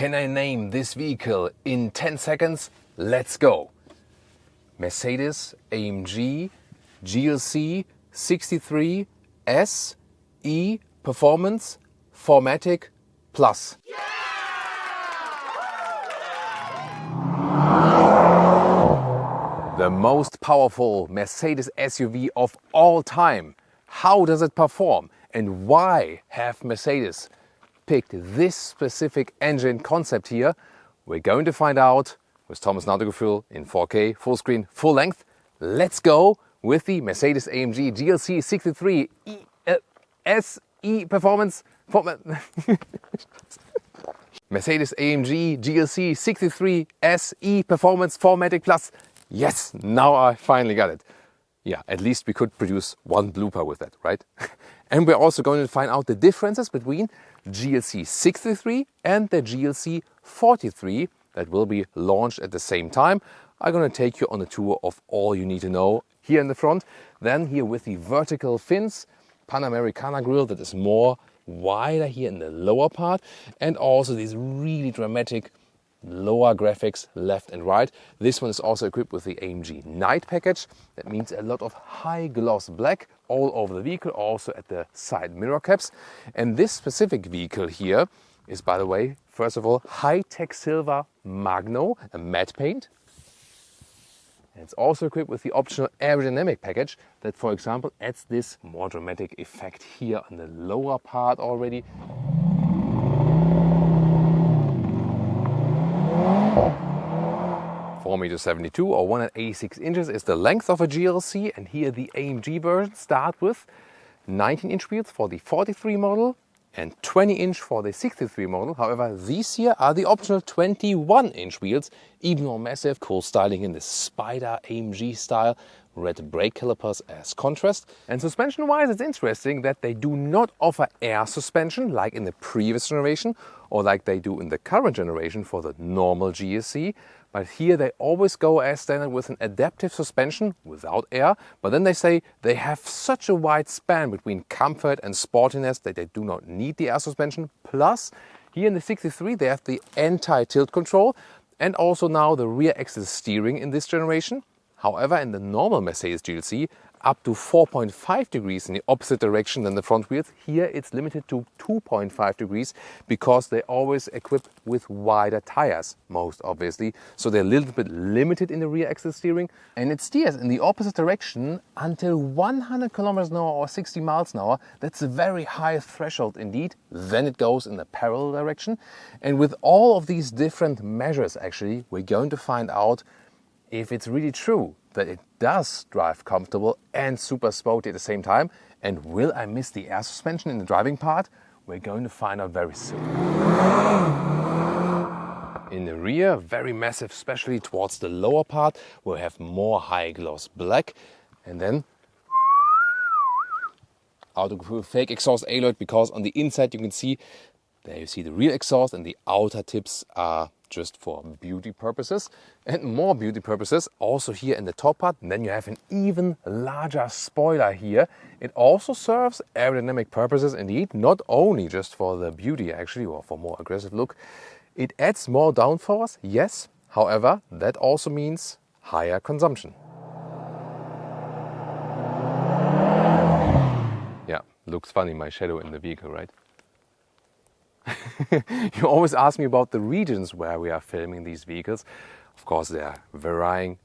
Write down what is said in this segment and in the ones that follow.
Can I name this vehicle in 10 seconds? Let's go. Mercedes-AMG GLC 63 SE Performance 4MATIC Plus. The most powerful Mercedes SUV of all time. How does it perform? And why have Mercedes picked this specific engine concept here? We're going to find out with Thomas and Autogefühl in 4K, full screen, full length. Let's go with the Mercedes-AMG GLC 63 SE Performance. Mercedes-AMG GLC 63 SE Performance 4MATIC Plus. Yes, now I finally got it. Yeah, at least we could produce one blooper with that, right? And we're also going to find out the differences between GLC 63 and the GLC 43 that will be launched at the same time. I'm going to take you on a tour of all you need to know here in the front. Then here with the vertical fins, Panamericana grille that is more wider here in the lower part, and also these really dramatic lower graphics left and right. This one is also equipped with the AMG Night package. That means a lot of high gloss black all over the vehicle, also at the side mirror caps. And this specific vehicle here is, by the way, first of all, high-tech silver Magno, a matte paint. And it's also equipped with the optional aerodynamic package that, for example, adds this more dramatic effect here on the lower part already. 4.72 m or 186 inches is the length of a GLC, and here the AMG version start with 19-inch wheels for the 43 model and 20-inch for the 63 model. However, these here are the optional 21-inch wheels, even more massive, cool styling in the Spider AMG style, red brake calipers as contrast. And suspension-wise, it's interesting that they do not offer air suspension like in the previous generation or like they do in the current generation for the normal GLC. But here they always go as standard with an adaptive suspension without air. But then they say they have such a wide span between comfort and sportiness that they do not need the air suspension. Plus, here in the 63 they have the anti-tilt control and also now the rear axle steering in this generation. However, in the normal Mercedes GLC, up to 4.5 degrees in the opposite direction than the front wheels. Here it's limited to 2.5 degrees because they always equipped with wider tires, most obviously. So they're a little bit limited in the rear axle steering, and it steers in the opposite direction until 100 kilometers an hour or 60 miles an hour. That's a very high threshold indeed. Then it goes in the parallel direction. And with all of these different measures, actually, we're going to find out if it's really true that it does drive comfortable and super sporty at the same time. And will I miss the air suspension in the driving part? We're going to find out very soon. In the rear, very massive, especially towards the lower part, we'll have more high gloss black. And then Autogefühl fake exhaust alloy, because on the inside you can see, there you see the real exhaust and the outer tips are just for beauty purposes and more beauty purposes also here in the top part. And then you have an even larger spoiler here. It also serves aerodynamic purposes indeed, not only just for the beauty actually or for more aggressive look. It adds more downforce, yes. However, that also means higher consumption. Yeah, looks funny, my shadow in the vehicle, right? You always ask me about the regions where we are filming these vehicles. Of course, they are varying,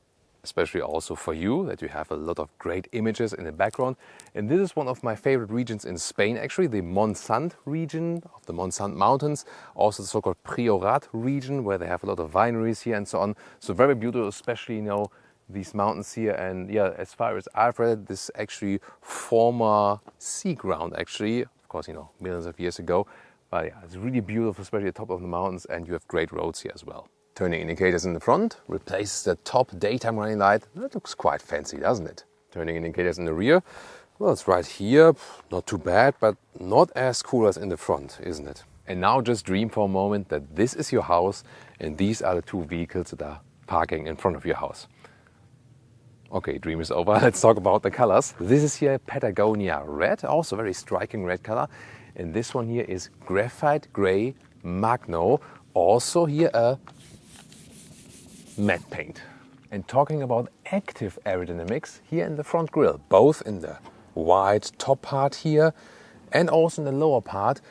especially also for you, that you have a lot of great images in the background. And this is one of my favorite regions in Spain, actually, the Montsant region of the Montsant Mountains. Also the so-called Priorat region, where they have a lot of wineries here and so on. So very beautiful, especially, you know, these mountains here. And yeah, as far as I've read, this actually former sea ground, actually, of course, you know, millions of years ago. But yeah, it's really beautiful, especially at the top of the mountains, and you have great roads here as well. Turning indicators in the front replaces the top daytime running light. That looks quite fancy, doesn't it? Turning indicators in the rear, well, it's right here. Not too bad, but not as cool as in the front, isn't it? And now just dream for a moment that this is your house and these are the two vehicles that are parking in front of your house. Okay, dream is over. Let's talk about the colors. This is here Patagonia red, also very striking red color. And this one here is Graphite Grey Magno, also here a matte paint. And talking about active aerodynamics, here in the front grille, both in the wide top part here and also in the lower part,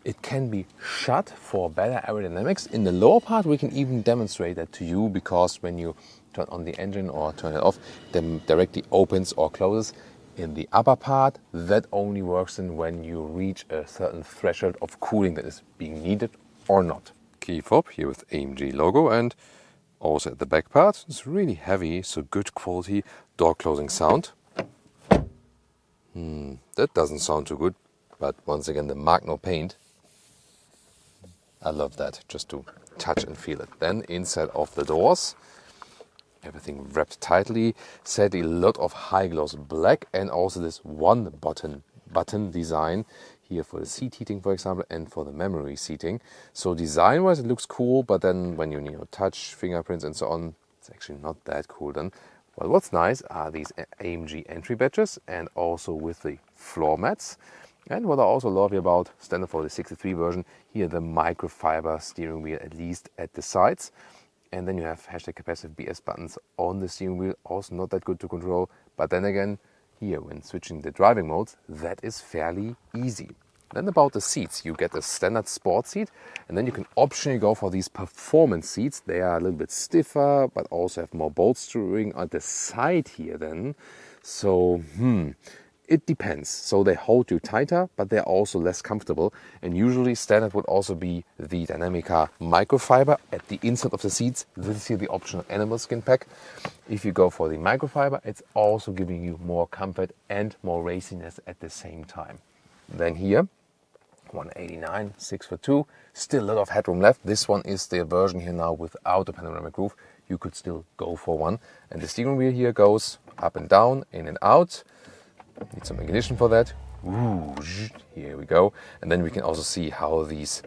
it can be shut for better aerodynamics. In the lower part, we can even demonstrate that to you, because when you turn on the engine or turn it off, then directly opens or closes. In the upper part, that only works when you reach a certain threshold of cooling that is being needed or not. Key fob here with AMG logo, and also at the back part, it's really heavy, so good quality door closing sound. That doesn't sound too good, but once again the Magno paint, I love that, just to touch and feel it. Then inside of the doors, everything wrapped tightly, set a lot of high gloss black, and also this one button design here for the seat heating, for example, and for the memory seating. So design wise it looks cool, but then when you touch fingerprints and so on, it's actually not that cool then. Well, what's nice are these AMG entry badges, and also with the floor mats. And what I also love about, standard for the 63 version, here the microfiber steering wheel, at least at the sides. And then you have hashtag capacitive BS buttons on the steering wheel, also not that good to control. But then again, here when switching the driving modes, that is fairly easy. Then about the seats, you get a standard sport seat, and then you can optionally go for these performance seats. They are a little bit stiffer, but also have more bolstering at the side here then. So, it depends. So they hold you tighter, but they're also less comfortable. And usually standard would also be the Dynamica microfiber at the inside of the seats. This is here the optional animal skin pack. If you go for the microfiber, it's also giving you more comfort and more raciness at the same time. Then here, 189, 6'2", still a lot of headroom left. This one is the version here now without the panoramic roof. You could still go for one. And the steering wheel here goes up and down, in and out. Need some ignition for that. Ooh, here we go. And then we can also see how these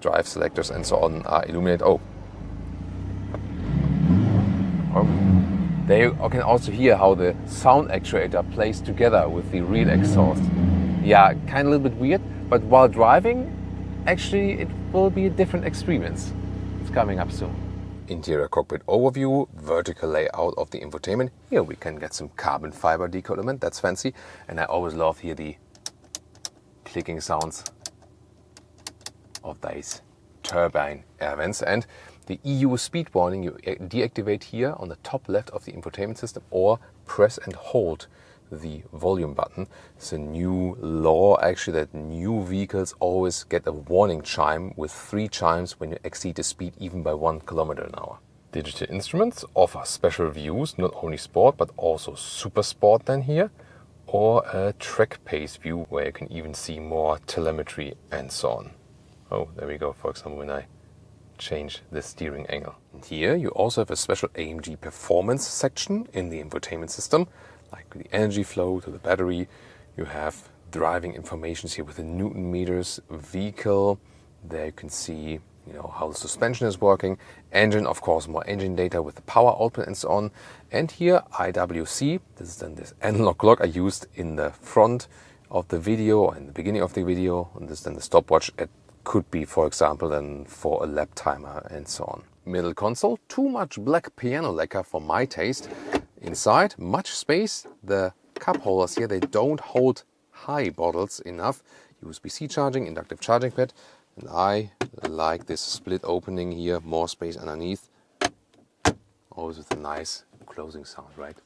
drive selectors and so on are illuminated. They can also hear how the sound actuator plays together with the rear exhaust. Yeah, kind of a little bit weird, but while driving, actually it will be a different experience. It's coming up soon. Interior cockpit overview, vertical layout of the infotainment. Here we can get some carbon fiber deco element, that's fancy. And I always love here the clicking sounds of these turbine air vents. And the EU speed warning you deactivate here on the top left of the infotainment system, or press and hold the volume button. It's a new law actually, that new vehicles always get a warning chime with 3 chimes when you exceed the speed even by 1 km/h. Digital instruments offer special views, not only sport but also super sport then here, or a track pace view where you can even see more telemetry and so on. Oh, there we go, for example, when I change the steering angle. And here you also have a special AMG performance section in the infotainment system, like the energy flow to the battery. You have driving information here with the Newton meters, vehicle. There you can see how the suspension is working. Engine, of course, more engine data with the power output and so on. And here IWC, this is then this analog clock I used in the front of the video, or in the beginning of the video. And this is then the stopwatch. It could be, for example, then for a lap timer and so on. Middle console, too much black piano lacquer for my taste. Inside, much space. The cup holders here, they don't hold high bottles enough. USB-C charging, inductive charging pad. And I like this split opening here, more space underneath. Always with a nice closing sound, right?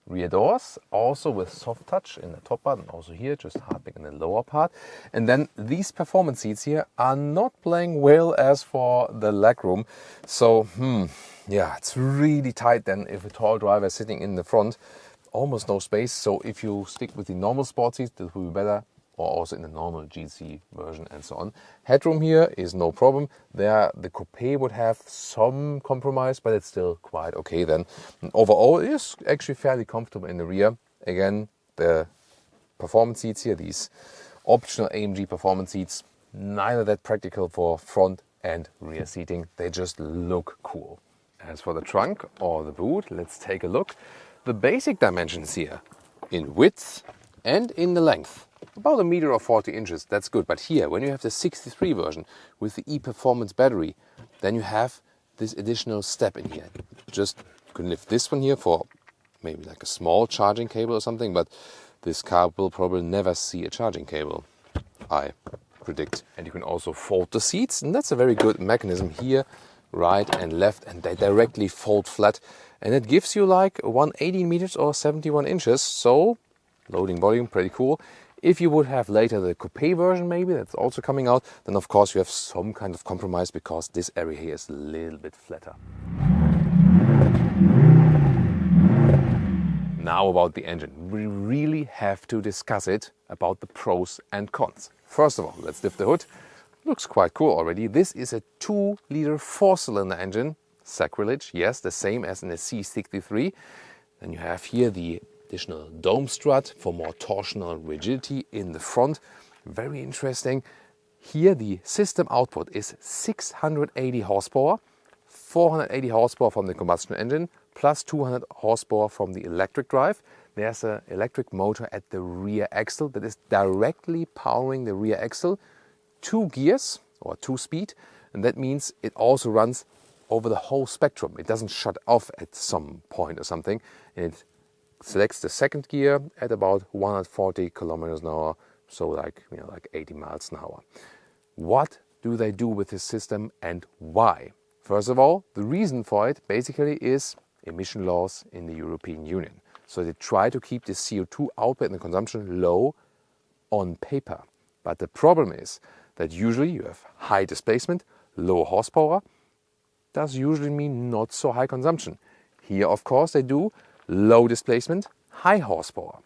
Rear doors, also with soft touch in the top part, and also here, just hardback in the lower part. And then these performance seats here are not playing well as for the legroom. So, yeah, it's really tight then if a tall driver is sitting in the front. Almost no space. So if you stick with the normal sport seats, this will be better. Or also in the normal GLC version and so on. Headroom here is no problem. There the coupe would have some compromise, but it's still quite okay then. And overall it is actually fairly comfortable in the rear. Again, the performance seats here, these optional AMG performance seats, neither that practical for front and rear seating. They just look cool. As for the trunk or the boot, let's take a look. The basic dimensions here in width and in the length. about 1 meter or 40 inches. That's good. But here, when you have the 63 version with the e-performance battery, then you have this additional step in here. Just you can lift this one here for maybe like a small charging cable or something, but this car will probably never see a charging cable, I predict. And you can also fold the seats, and that's a very good mechanism here, right and left, and they directly fold flat. And it gives you like 118 meters or 71 inches, so loading volume, pretty cool. If you would have later the coupe version maybe, that's also coming out, then of course you have some kind of compromise because this area here is a little bit flatter. Now about the engine. We really have to discuss it about the pros and cons. First of all, let's lift the hood. Looks quite cool already. This is a 2-liter 4-cylinder engine. Sacrilege, yes, the same as in the C63. Then you have here the additional dome strut for more torsional rigidity in the front. Very interesting. Here the system output is 680 horsepower, 480 horsepower from the combustion engine, plus 200 horsepower from the electric drive. There's an electric motor at the rear axle that is directly powering the rear axle. 2 gears or 2-speed, and that means it also runs over the whole spectrum. It doesn't shut off at some point or something. And it selects the second gear at about 140 kilometers an hour, so like 80 miles an hour. What do they do with this system and why? First of all, the reason for it basically is emission laws in the European Union. So they try to keep the CO2 output and the consumption low on paper. But the problem is that usually you have high displacement, low horsepower. Does usually mean not so high consumption. Here, of course, they do low displacement, high horsepower.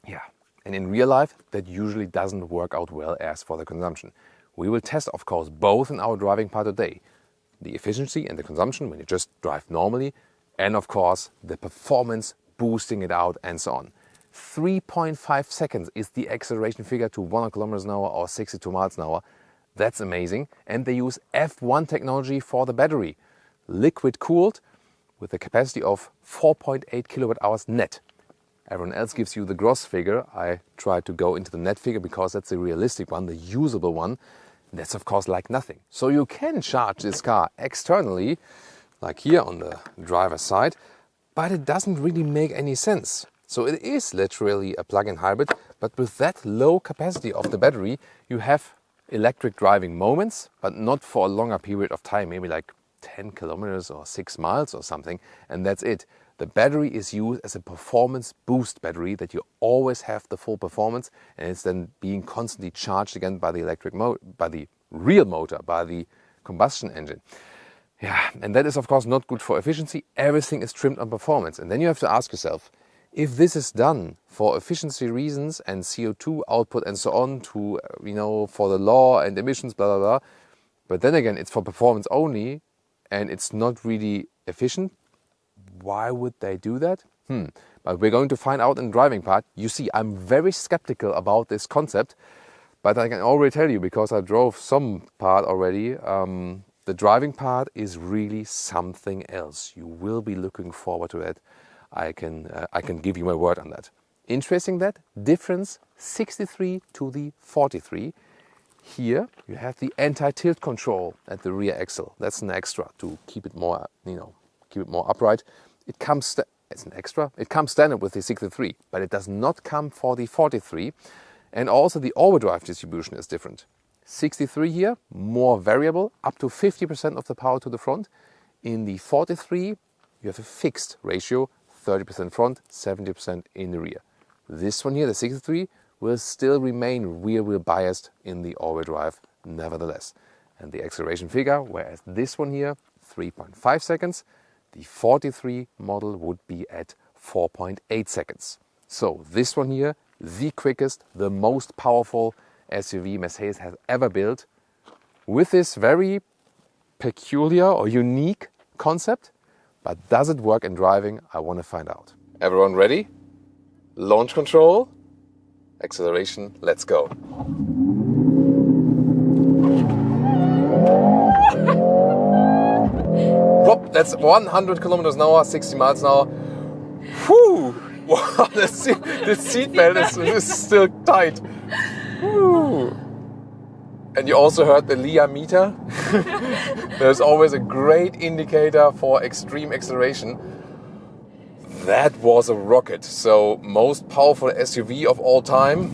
Yeah, and in real life, that usually doesn't work out well as for the consumption. We will test, of course, both in our driving part today. The efficiency and the consumption when you just drive normally, and of course, the performance, boosting it out and so on. 3.5 seconds is the acceleration figure to 100 kilometers an hour or 62 miles an hour. That's amazing. And they use F1 technology for the battery. Liquid cooled with a capacity of 4.8 kilowatt hours net. Everyone else gives you the gross figure. I try to go into the net figure because that's the realistic one, the usable one. That's of course like nothing. So you can charge this car externally, like here on the driver's side, but it doesn't really make any sense. So it is literally a plug-in hybrid, but with that low capacity of the battery, you have electric driving moments, but not for a longer period of time, maybe like 10 kilometers or 6 miles or something, and that's it. The battery is used as a performance boost battery that you always have the full performance, and it's then being constantly charged again by the by the real motor, by the combustion engine. Yeah, and that is of course not good for efficiency. Everything is trimmed on performance, and then you have to ask yourself, if this is done for efficiency reasons and CO2 output and so on to, for the law and emissions, blah, blah, blah, but then again, it's for performance only and it's not really efficient, why would they do that? But we're going to find out in the driving part. You see, I'm very skeptical about this concept, but I can already tell you, because I drove some part already, the driving part is really something else. You will be looking forward to it. I can give you my word on that. Interesting that difference 63 to the 43. Here you have the anti-tilt control at the rear axle. That's an extra to keep it more, keep it more upright. It comes it's an extra. It comes standard with the 63, but it does not come for the 43. And also the overdrive distribution is different. 63 here, more variable, up to 50% of the power to the front. In the 43, you have a fixed ratio. 30% front, 70% in the rear. This one here, the 63, will still remain rear-wheel biased in the all-wheel drive nevertheless. And the acceleration figure, whereas this one here, 3.5 seconds, the 43 model would be at 4.8 seconds. So this one here, the quickest, the most powerful SUV Mercedes has ever built, with this very peculiar or unique concept. But does it work in driving? I want to find out. Everyone ready? Launch control, acceleration, let's go. Whoop, that's 100 kilometers an hour, 60 miles an hour. Whew! Wow, the seat belt is still tight. Woo. And you also heard the Lia meter. There's always a great indicator for extreme acceleration. That was a rocket. So most powerful SUV of all time.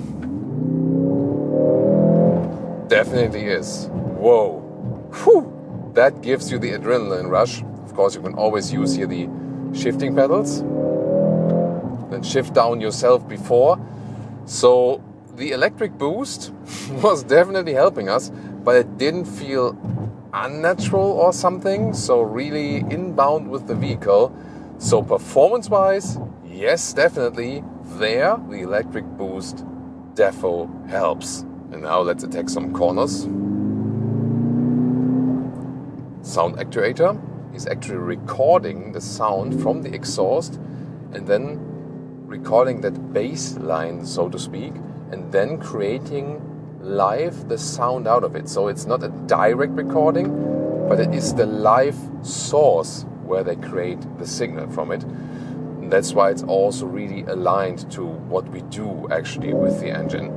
Definitely is. Whoa. Whew. That gives you the adrenaline rush. Of course, you can always use here the shifting pedals. Then shift down yourself before. So the electric boost was definitely helping us, but it didn't feel unnatural or something. So really inbound with the vehicle. So performance-wise, yes, definitely. There, the electric boost defo helps. And now let's attack some corners. Sound actuator is actually recording the sound from the exhaust and then recording that bass line, so to speak, and then creating live the sound out of it. So it's not a direct recording, but it is the live source where they create the signal from it. And that's why it's also really aligned to what we do actually with the engine.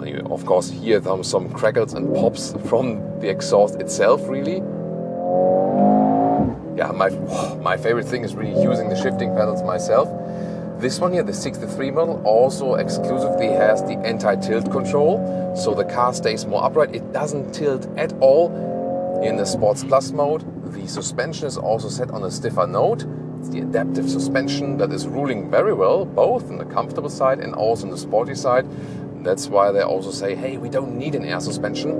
You of course hear some crackles and pops from the exhaust itself really. Yeah, my favorite thing is really using the shifting pedals myself. This one here, the 63 model, also exclusively has the anti-tilt control, so the car stays more upright. It doesn't tilt at all. In the Sports Plus mode, the suspension is also set on a stiffer note. It's the adaptive suspension that is ruling very well, both on the comfortable side and also on the sporty side. And that's why they also say, hey, we don't need an air suspension.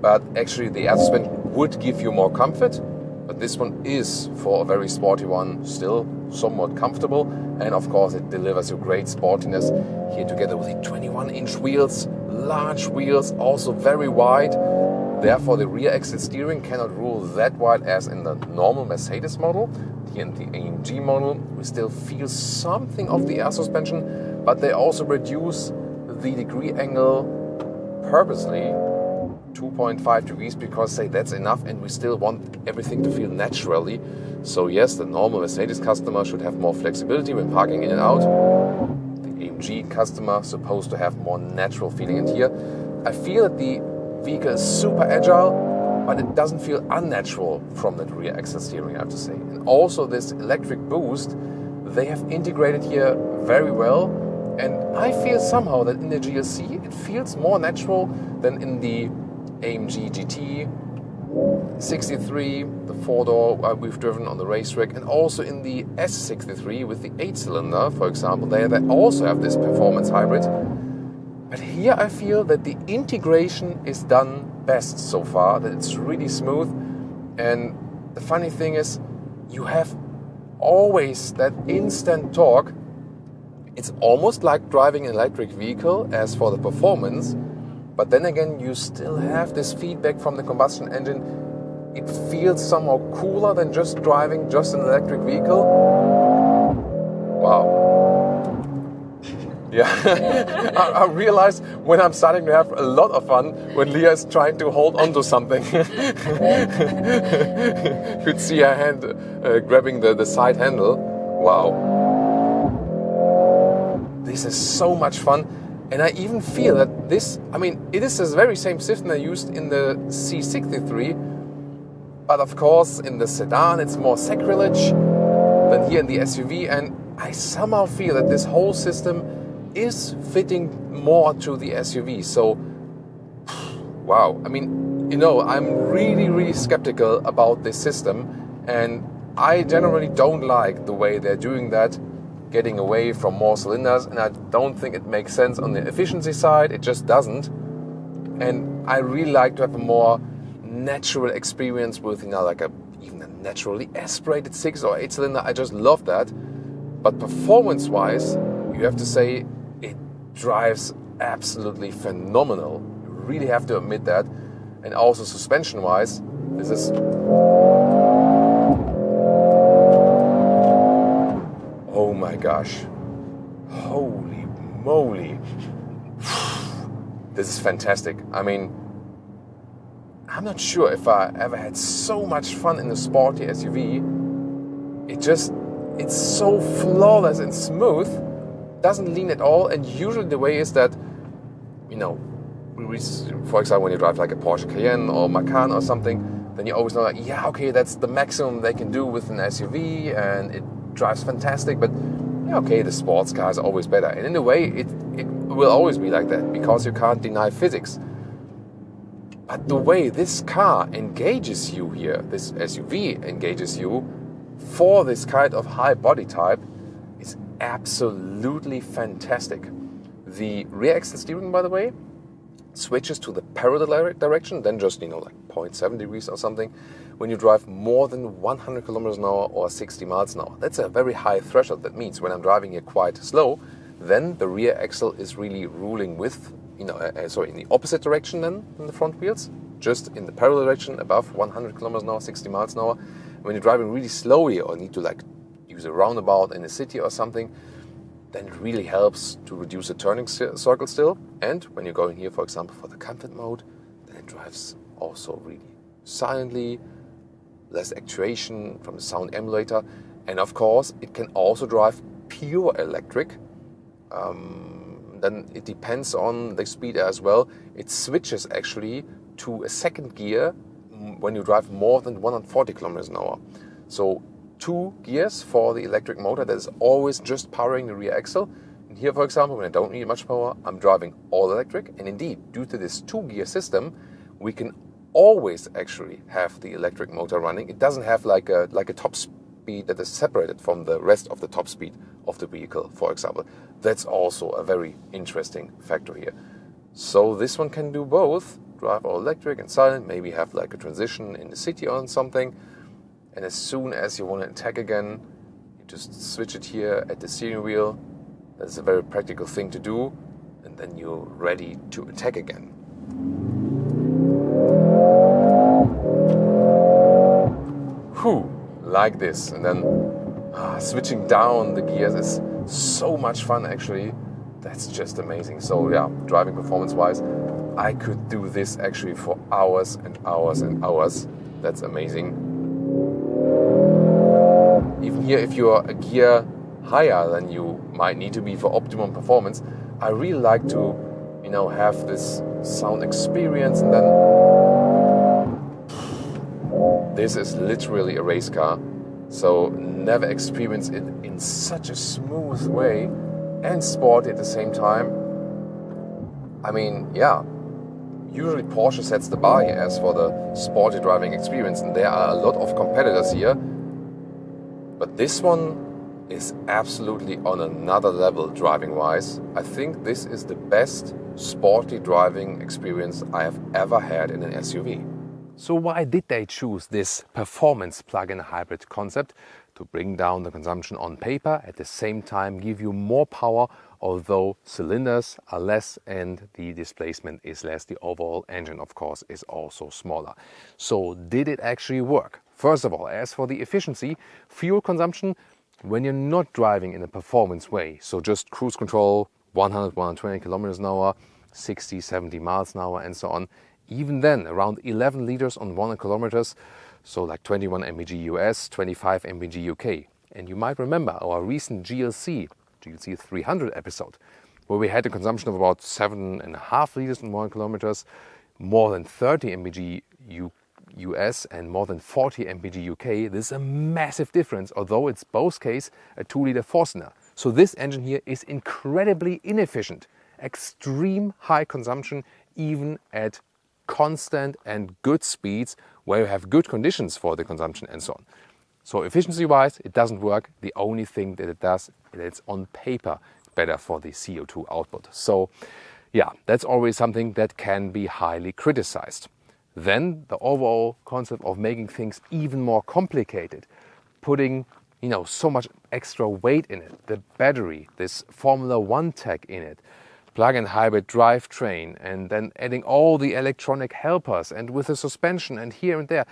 But actually the air suspension would give you more comfort. But this one is, for a very sporty one, still somewhat comfortable. And of course it delivers you great sportiness here together with the 21-inch wheels, large wheels, also very wide. Therefore the rear axle steering cannot rule that wide as in the normal Mercedes model. Here in the AMG model we still feel something of the air suspension, but they also reduce the degree angle purposely 2.5 degrees because say that's enough and we still want everything to feel naturally. So yes, the normal Mercedes customer should have more flexibility when parking in and out. The AMG customer is supposed to have more natural feeling. And here I feel that the vehicle is super agile, but it doesn't feel unnatural from that rear axle steering, I have to say. And also this electric boost, they have integrated here very well. And I feel somehow that in the GLC it feels more natural than in the AMG GT 63, the 4-door we've driven on the racetrack, and also in the S63 with the 8-cylinder, for example. They also have this performance hybrid. But here I feel that the integration is done best so far, that it's really smooth. And the funny thing is, you have always that instant torque. It's almost like driving an electric vehicle as for the performance. But then again, you still have this feedback from the combustion engine. It feels somehow cooler than just driving just an electric vehicle. Wow. Yeah, I realized when I'm starting to have a lot of fun when Leah is trying to hold on to something. You could see her hand grabbing the side handle. Wow. This is so much fun. And I even feel that this, it is the very same system I used in the C63, but of course in the sedan it's more sacrilege than here in the SUV, and I somehow feel that this whole system is fitting more to the SUV. So, wow, I'm really skeptical about this system, and I generally don't like the way they're doing that, getting away from more cylinders, and I don't think it makes sense on the efficiency side. It just doesn't. And I really like to have a more natural experience with, even a naturally aspirated 6 or 8 cylinder. I just love that. But performance wise, you have to say it drives absolutely phenomenal. You really have to admit that. And also suspension wise, this is oh my gosh, holy moly, this is fantastic. I'm not sure if I ever had so much fun in a sporty SUV. It just it's so flawless and smooth, doesn't lean at all. And usually the way is that, you know, for example, when you drive like a Porsche Cayenne or Macan or something, then you always know like, yeah, okay, that's the maximum they can do with an SUV and it drives fantastic, but yeah, okay, the sports car is always better. And in a way, it will always be like that because you can't deny physics. But the way this car engages you here, this SUV engages you for this kind of high body type is absolutely fantastic. The rear axle steering, by the way, switches to the parallel direction, then just, you know, like 0.7 degrees or something, when you drive more than 100 kilometers an hour or 60 miles an hour. That's a very high threshold. That means when I'm driving here quite slow, then the rear axle is really ruling with, you know, in the opposite direction than in the front wheels, just in the parallel direction above 100 kilometers an hour, 60 miles an hour. When you're driving really slowly or need to like use a roundabout in a city or something, then it really helps to reduce the turning circle still. And when you're going here, for example, for the comfort mode, then it drives also really silently, less actuation from the sound emulator. And of course, it can also drive pure electric. Then it depends on the speed as well. It switches actually to a second gear when you drive more than 140 kilometers an hour. So 2 gears for the electric motor that is always just powering the rear axle. And here, for example, when I don't need much power, I'm driving all electric. And indeed, due to this 2-gear system, we can always actually have the electric motor running. It doesn't have like a top speed that is separated from the rest of the top speed of the vehicle, for example. That's also a very interesting factor here. So this one can do both, drive all electric and silent, maybe have like a transition in the city or something. And as soon as you want to attack again, you just switch it here at the steering wheel. That's a very practical thing to do. And then you're ready to attack again. Whew, like this. And then switching down the gears is so much fun actually. That's just amazing. So yeah, driving performance-wise, I could do this actually for hours and hours and hours. That's amazing. Even here, if you're a gear higher than you might need to be for optimum performance, I really like to, you know, have this sound experience. And then this is literally a race car, so never experienced it in such a smooth way and sporty at the same time. I mean, yeah, usually Porsche sets the bar here as for the sporty driving experience, and there are a lot of competitors here. But this one is absolutely on another level driving-wise. I think this is the best sporty driving experience I have ever had in an SUV. So why did they choose this performance plug-in hybrid concept? To bring down the consumption on paper, at the same time give you more power, although cylinders are less and the displacement is less. The overall engine, of course, is also smaller. So did it actually work? First of all, as for the efficiency, fuel consumption, when you're not driving in a performance way, so just cruise control, 100, 120 kilometers an hour, 60, 70 miles an hour and so on, even then around 11 liters on 100 kilometers, so like 21 mpg US, 25 mpg UK. And you might remember our recent GLC 300 episode, where we had a consumption of about 7.5 liters on 100 kilometers, more than 30 mpg US and more than 40 mpg UK. This is a massive difference, although it's both case a 2-liter 4-cylinder. So this engine here is incredibly inefficient. Extreme high consumption even at constant and good speeds where you have good conditions for the consumption and so on. So efficiency wise it doesn't work. The only thing that it does is it's on paper better for the CO2 output. So yeah, that's always something that can be highly criticized. Then the overall concept of making things even more complicated, putting so much extra weight in it, the battery, this Formula One tech in it, plug-in hybrid drivetrain, and then adding all the electronic helpers and with the suspension and here and there.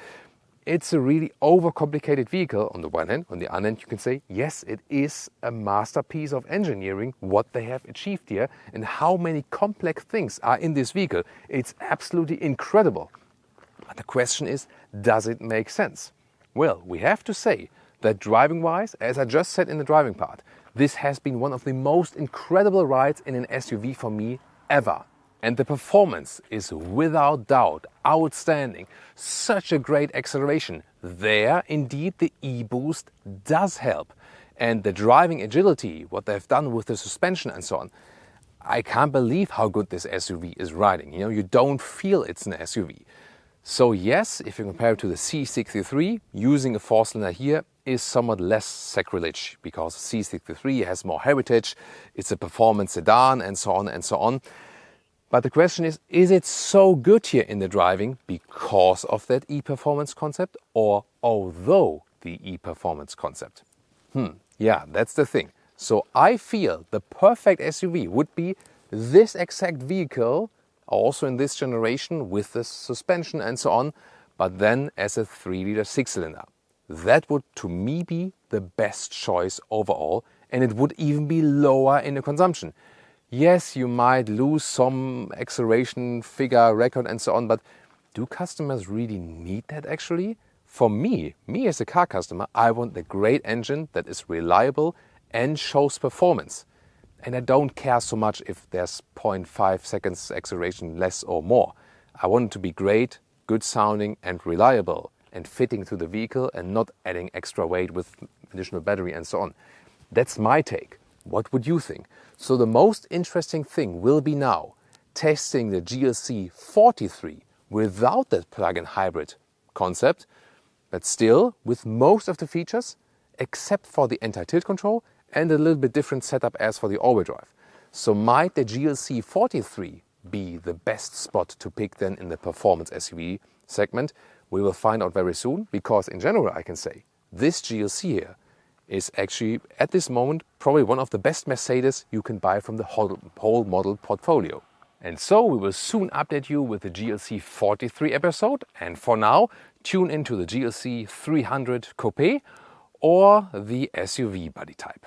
It's a really overcomplicated vehicle on the one hand. On the other hand, you can say, yes, it is a masterpiece of engineering, what they have achieved here and how many complex things are in this vehicle. It's absolutely incredible. But the question is, does it make sense? Well, we have to say that driving-wise, as I just said in the driving part, this has been one of the most incredible rides in an SUV for me ever. And the performance is without doubt outstanding. Such a great acceleration. There, indeed, the e-boost does help. And the driving agility, what they've done with the suspension and so on, I can't believe how good this SUV is riding. You know, you don't feel it's an SUV. So yes, if you compare it to the C63, using a 4-cylinder here is somewhat less sacrilege because C63 has more heritage, it's a performance sedan and so on and so on. But the question is it so good here in the driving because of that e-performance concept or although the e-performance concept? Yeah, that's the thing. So I feel the perfect SUV would be this exact vehicle, also in this generation with the suspension and so on, but then as a 3-liter 6-cylinder. That would to me be the best choice overall, and it would even be lower in the consumption. Yes, you might lose some acceleration figure record and so on, but do customers really need that actually? For me as a car customer, I want a great engine that is reliable and shows performance. And I don't care so much if there's 0.5 seconds acceleration less or more. I want it to be great, good sounding and reliable and fitting to the vehicle and not adding extra weight with additional battery and so on. That's my take. What would you think? So the most interesting thing will be now testing the GLC 43 without that plug-in hybrid concept, but still with most of the features except for the anti-tilt control and a little bit different setup as for the all-wheel drive. So might the GLC 43 be the best spot to pick then in the performance SUV segment? We will find out very soon, because in general I can say this GLC here is actually at this moment probably one of the best Mercedes you can buy from the whole model portfolio. And so we will soon update you with the GLC 43 episode, and for now tune into the GLC 300 Coupe or the SUV body type.